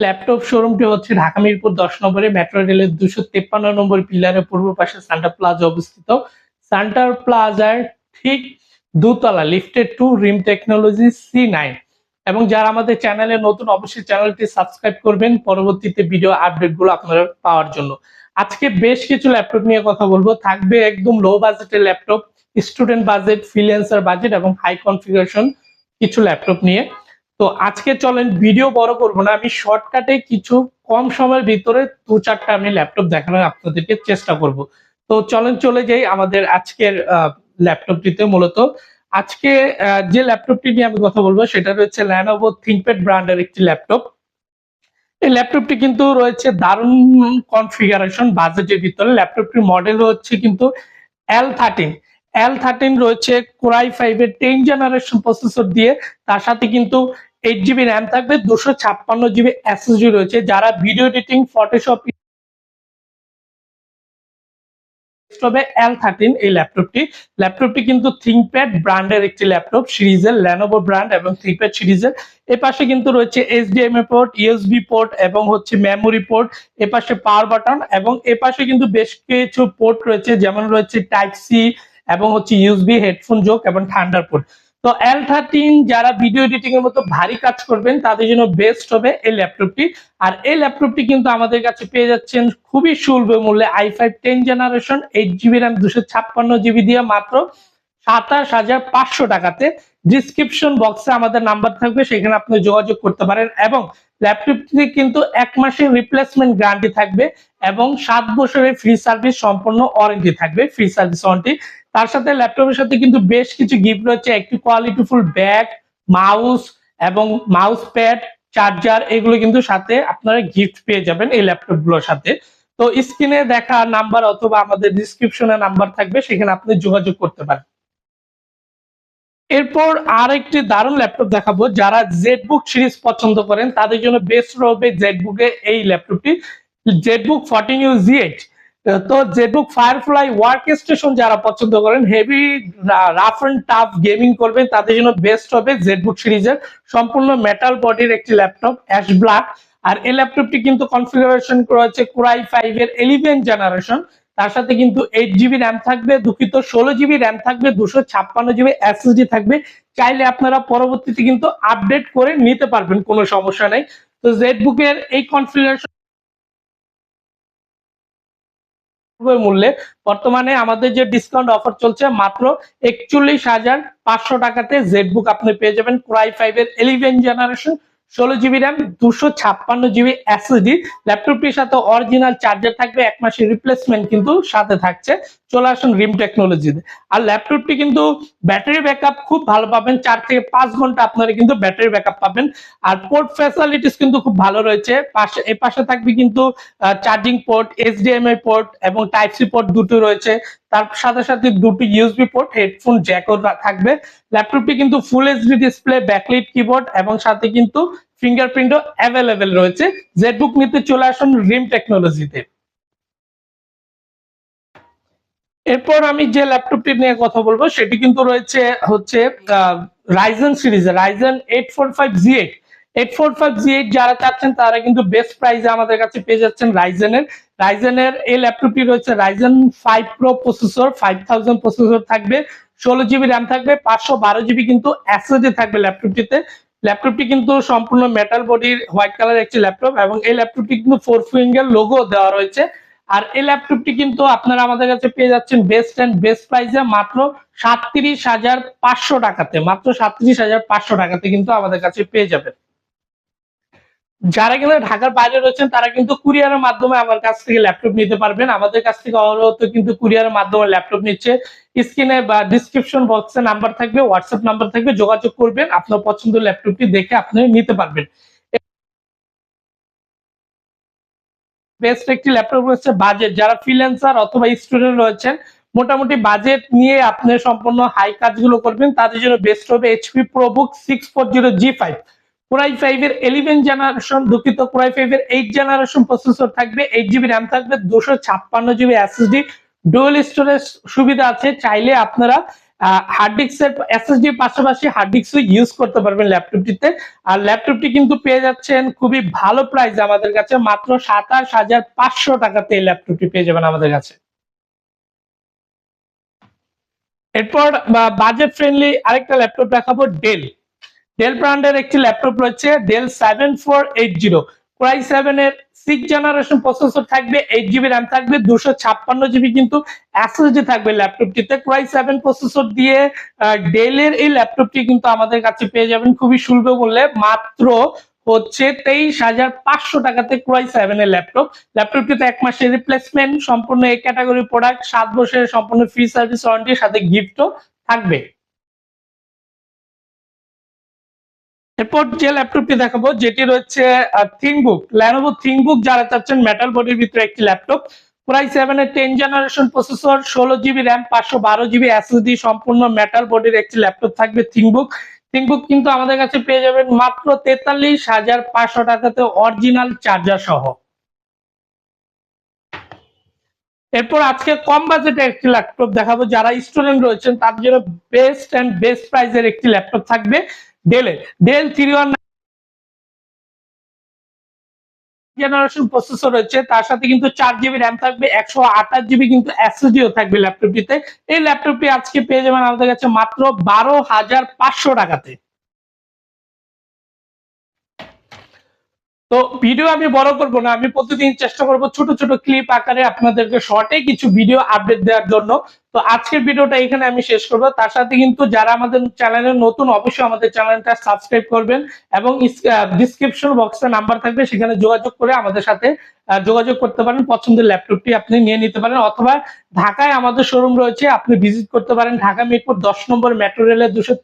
Laptop শোরুমটি হচ্ছে ঢাকা মিরপুর 10 নম্বরে metro রেলের 253 নম্বর পিলারের পূর্ব পাশে সান্টা প্লাজা অবস্থিত। সান্টা প্লাজার ঠিক দোতলা লিফটেড টু রিম টেকনোলজি C9। এবং যারা আমাদের চ্যানেলে নতুন অবশ্যই চ্যানেলটি সাবস্ক্রাইব করবেন পরবর্তীতে ভিডিও আপডেটগুলো আপনারা পাওয়ার জন্য। আজকে বেশ কিছু ল্যাপটপ নিয়ে কথা বলবো, থাকবে একদম লো বাজেটের laptop, student budget, freelancer budget এবং হাই কনফিগারেশন কিছু ল্যাপটপ নিয়ে। তো আজকে চলেন ভিডিও বড় করব না, আমি শর্টকাটে কিছু কম সময়ের ভিতরে দু চারটা আমি ল্যাপটপ দেখানোর আপনাদেরকে চেষ্টা করব। তো চলেন চলে যাই আমাদের আজকের ল্যাপটপটিতে। মূলত আজকে যে ল্যাপটপটি নিয়ে আমি কথা বলবো সেটা রয়েছে Lenovo ThinkPad ব্র্যান্ডের একটি ল্যাপটপ। এই ল্যাপটপটি কিন্তু রয়েছে দারুণ কনফিগারেশন বাজেটের ভিতরে। ল্যাপটপটির মডেল হচ্ছে কিন্তু L13 রয়েছে Core i5 এর 10 জেনারেশন প্রসেসর দিয়ে। তার সাথে কিন্তু 8GB র্যাম থাকবে, 256GB SSD রয়েছে। যারা ভিডিও এডিটিং, ফটোশপ হবে L13 এই ল্যাপটপটি কিন্তু ThinkPad ব্র্যান্ডের একটি ল্যাপটপ সিরিজের, Lenovo ব্র্যান্ড এবং ThinkPad সিরিজের। এপাশে কিন্তু রয়েছে HDMI পোর্ট, USB পোর্ট এবং হচ্ছে মেমোরি পোর্ট, এপাশে পাওয়ার বাটন এবং এপাশে কিন্তু বেশ কিছু পোর্ট রয়েছে, যেমন রয়েছে টাইপ সি এবং হচ্ছে USB হেডফোন যোগ এবং থান্ডারবোল্ট। তো L13 যারা ভিডিও এডিটিং এর মতো ভারী কাজ করবেন তাদের জন্য বেস্ট হবে এই ল্যাপটপটি। আর এই ল্যাপটপটি কিন্তু আমাদের কাছে পেয়ে যাচ্ছেন খুবই সুলভ মূল্যে i5 10 generation 8GB RAM 256GB দিয়ে মাত্র 27,500 টাকাতে। ডিসক্রিপশন বক্সে আমাদের নাম্বার থাকবে, সেখানে আপনি যোগাযোগ করতে পারেন। এবং ল্যাপটপটি কিন্তু 1 মাসের রিপ্লেসমেন্ট গ্যারান্টি থাকবে এবং 7 বছরের ফ্রি সার্ভিস সম্পূর্ণ ওয়ারেন্টি থাকবে, ফ্রি সার্ভিস ওয়ারেন্টি। তার সাথে ল্যাপটপের সাথে কিন্তু বেশ কিছু গিফট রয়েছে, একটি কোয়ালিটিফুল ব্যাগ, মাউস এবং মাউস প্যাড, চার্জার, এগুলো কিন্তু সাথে আপনারা গিফট পেয়ে যাবেন এই ল্যাপটপ গুলোর সাথে। তো স্ক্রিনে দেখা নাম্বার অথবা আমাদের ডিসক্রিপশনে নাম্বার থাকবে, সেখানে আপনি যোগাযোগ করতে পারেন। এরপর আর একটি দারুণ ল্যাপটপ দেখাবো, যারা জেটবুক সিরিজ পছন্দ করেন তাদের জন্য বেস্ট হবে জেটবুকে এই ল্যাপটপটি, জেটবুক 14U Z8। তো জেটবুক ফায়ারফ্লাই ওয়ার্ক স্টেশন যারা পছন্দ করেন, heavy rough and tough gaming করবেন তাদের জন্য বেস্ট হবে জেটবুক সিরিজের সম্পূর্ণ মেটাল বডির একটি ল্যাপটপ, অ্যাশ ব্ল্যাক। আর এই ল্যাপটপটি কিন্তু কনফিগারেশন রয়েছে Core i5 এর 11 জেনারেশন। তার সাথে কিন্তু 8GB র্যাম থাকবে, দুঃখিত 16GB র্যাম থাকবে, 256GB SSD থাকবে। চাইলে আপনারা পরবর্তীতে কিন্তু আপডেট করে নিতে পারবেন, কোনো সমস্যা নাই। তো জেটবুকের এই কনফিগারেশন মূল্যে বর্তমানে আমাদের যে ডিসকাউন্ট অফার চলছে মাত্র 41,500 টাকাতে জেটবুক আপনি পেয়ে যাবেন Core i5 এর 11 generation, 16GB RAM, 256GB SSD। ল্যাপটপটির সাথে অরিজিনাল চার্জার থাকবে, 1 মাসের রিপ্লেসমেন্ট কিন্তু সাথে থাকছে। চলে আসুন রিম টেকনোলজিতে। আর ল্যাপটপটি কিন্তু ব্যাটারি ব্যাকআপ খুব ভালো পাবেন, 4 থেকে 5 ঘন্টা আপনারা কিন্তু ব্যাটারি ব্যাকআপ পাবেন। আর পোর্ট ফ্যাসিলিটিস কিন্তু খুব ভালো রয়েছে, পাশে থাকবে কিন্তু চার্জিং পোর্ট, HDMI পোর্ট এবং টাইপ সি পোর্ট দুটো রয়েছে। তার সাথে সাথে দুটো USB পোর্ট, হেডফোন জ্যাকও থাকবে। ল্যাপটপটি কিন্তু full HD display, backlight keyboard এবং সাথে কিন্তু ফিঙ্গারপ্রিন্টও অ্যাভেলেবেল রয়েছে। জেটবুক নিতে চলে আসুন রিম টেকনোলজিতে। এরপর আমি যে ল্যাপটপটি নিয়ে কথা বলবো সেটি কিন্তু রয়েছে হচ্ছে রাইজেন সিরিজের, রাইজেন 845Z8 যারা চাচ্ছেন তারা কিন্তু বেস্ট প্রাইসে আমাদের কাছে পেয়ে যাচ্ছেন রাইজেনের এই ল্যাপটপটি রয়েছে রাইজেন 5 প্রো প্রসেসর, 5000 প্রসেসর থাকবে, 16GB র্যাম থাকবে, 512GB কিন্তু SSD থাকবে ল্যাপটপটি কিন্তু সম্পূর্ণ মেটাল বডির হোয়াইট কালার একটি ল্যাপটপ এবং এই ল্যাপটপটি কিন্তু 4 ফিঙ্গার লোগো দেওয়া রয়েছে। আর এই ল্যাপটপটি কিন্তু আপনারা আমাদের কাছে পেয়ে যাচ্ছেন বেস্ট এন্ড বেস্ট প্রাইসে মাত্র 37,500 টাকাতে, মাত্র 37,500 টাকাতে কিন্তু আমাদের কাছে পেয়ে যাবেন। যারা কিন্তু ঢাকার বাইরে রয়েছেন তারা কিন্তু কুরিয়ারের মাধ্যমে আমার কাছ থেকে ল্যাপটপ নিতে পারবেন। আমাদের কাছ থেকে অহরহ কিন্তু কুরিয়ারের মাধ্যমে ল্যাপটপ নিচ্ছে। স্ক্রিনে বা ডিসক্রিপশন বক্সে নাম্বার থাকবে, হোয়াটসঅ্যাপ নাম্বার থাকবে, যোগাযোগ করবেন, আপনার পছন্দের ল্যাপটপটি দেখে আপনি নিতে পারবেন। বেস্ট একটি ল্যাপটপ রয়েছে বাজেট, যারা ফ্রিল্যান্সার অথবা স্টুডেন্ট রয়েছেন, মোটামুটি বাজেট নিয়ে আপনি সম্পূর্ণ হাই কাজগুলো করবেন তাদের জন্য বেস্ট হবে HP ProBook 640G5। Core i5 এর 11 জেনারেশন, দুঃখিত Core i5 এর 8 জেনারেশন প্রসেসর থাকবে, 8GB র্যাম থাকবে, 256GB SSD, ডুয়াল স্টোরেজ সুবিধা আছে। চাইলে আপনারা হার্ড ডিস্কের এসএসডি পাশাপাশি হার্ড ডিস্কও ইউজ করতে পারবেন ল্যাপটপটিতে। আর ল্যাপটপটি কিন্তু পেয়ে যাচ্ছেন খুবই ভালো প্রাইস আমাদের কাছে, মাত্র 27,500 টাকাতে এই ল্যাপটপটি পেয়ে যাবেন আমাদের কাছে। এরপর বাজেট ফ্রেন্ডলি আরেকটা ল্যাপটপ দেখাবো, ডেল ব্র্যান্ডের একটি ল্যাপটপ রয়েছে, ডেল 7480 কোর i7 এর 6th জেনারেশন প্রসেসর থাকবে, 8GB র্যাম থাকবে, 256GB কিন্তু এসএসডি থাকবে ল্যাপটপটিতে। কোর i7 প্রসেসর দিয়ে ডেলের এই ল্যাপটপটি কিন্তু আমাদের কাছে পেয়ে যাবেন খুবই সুলভ মূল্যে, মাত্র হচ্ছে 23,500 টাকাতে কোর i7 এর ল্যাপটপটিতে 1 মাসের রিপ্লেসমেন্ট, সম্পূর্ণ এই ক্যাটাগরি প্রোডাক্ট, 7 বছরের সম্পূর্ণ ফ্রি সার্ভিস ওয়ারেন্টির সাথে গিফটও থাকবে। এরপর যে ল্যাপটপটি দেখাবো যেটি রয়েছে থিংকবুক, ল্যানোভো থিংকবুক যারা চাচ্ছেন মেটাল বডির ভিতরে একটি ল্যাপটপ, কোর i7 এর 10th generation processor, 16GB RAM, 512GB SSD, সম্পূর্ণ মেটাল বডির একটি ল্যাপটপ থাকবে থিংকবুক কিন্তু আমাদের কাছে পেয়ে যাবেন মাত্র 43,500 টাকাতে অরিজিনাল চার্জার সহ। এরপর আজকে কম বাজেটে একটি ল্যাপটপ দেখাবো, যারা স্টুডেন্ট রয়েছেন তাদের জন্য বেস্ট প্রাইসের একটি ল্যাপটপ থাকবে ডেল 319 জেনারেশন প্রসেসর রয়েছে, তার সাথে কিন্তু 4GB র্যাম থাকবে, 128GB কিন্তু এসএসডিও থাকবে ল্যাপটপটিতে। এই ল্যাপটপটি আজকে পেয়ে যাবেন আমাদের কাছে মাত্র 12,500 টাকাতে। তো ভিডিও আমি বড় করব না, আমি প্রতিদিন চেষ্টা করব ছোট ছোট ক্লিপ আকারে আপনাদেরকে শর্টে কিছু ভিডিও আপডেট দেওয়ার জন্য। তো আজকের ভিডিওটা এখানে আমি শেষ করব। তার সাথে কিন্তু যারা আমাদের চ্যানেলে নতুন, অবশ্যই আমাদের চ্যানেলটা সাবস্ক্রাইব করবেন এবং ডিসক্রিপশন বক্সে নাম্বার থাকবে, সেখানে যোগাযোগ করে আমাদের সাথে যোগাযোগ করতে পারেন, পছন্দের ল্যাপটপটি আপনি নিয়ে নিতে পারেন। অথবা ঢাকায় আমাদের শোরুম রয়েছে, আপনি ভিজিট করতে পারেন, ঢাকা মিরপুর 10 নম্বর মেট্রো রেলের 200